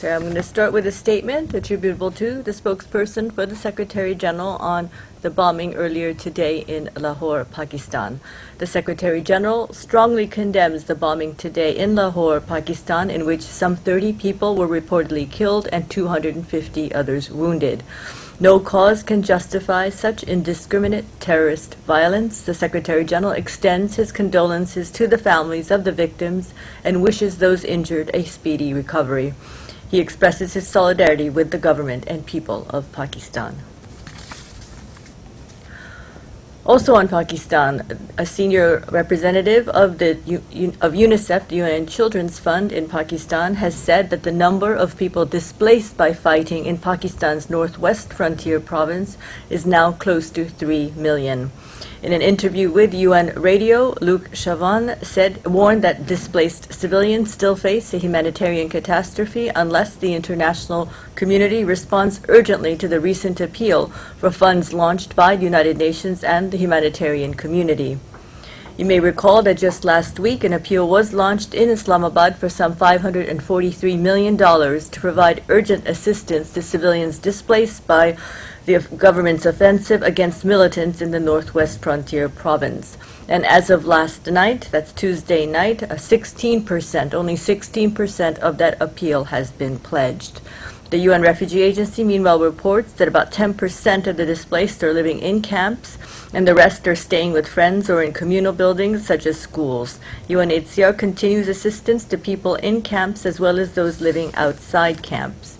Okay, I'm going to start with a statement attributable to the spokesperson for the Secretary General on the bombing earlier today in Lahore, Pakistan. The Secretary General strongly condemns the bombing today in Lahore, Pakistan, in which some 30 people were reportedly killed and 250 others wounded. No cause can justify such indiscriminate terrorist violence. The Secretary General extends his condolences to the families of the victims and wishes those injured a speedy recovery. He expresses his solidarity with the government and people of Pakistan. Also on Pakistan, a senior representative of UNICEF, the UN Children's Fund in Pakistan, has said that the number of people displaced by fighting in Pakistan's northwest frontier province is now close to 3 million. In an interview with UN Radio, Luke Chavan warned that displaced civilians still face a humanitarian catastrophe unless the international community responds urgently to the recent appeal for funds launched by the United Nations and the humanitarian community. You may recall that just last week an appeal was launched in Islamabad for some $543 million to provide urgent assistance to civilians displaced by the government's offensive against militants in the northwest frontier province. And as of last night, that's Tuesday night, only 16% of that appeal has been pledged. The UN Refugee Agency, meanwhile, reports that about 10% of the displaced are living in camps, and the rest are staying with friends or in communal buildings such as schools. UNHCR continues assistance to people in camps as well as those living outside camps.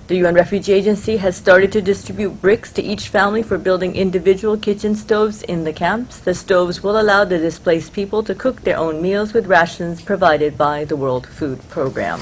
The UN Refugee Agency has started to distribute bricks to each family for building individual kitchen stoves in the camps. The stoves will allow the displaced people to cook their own meals with rations provided by the World Food Programme.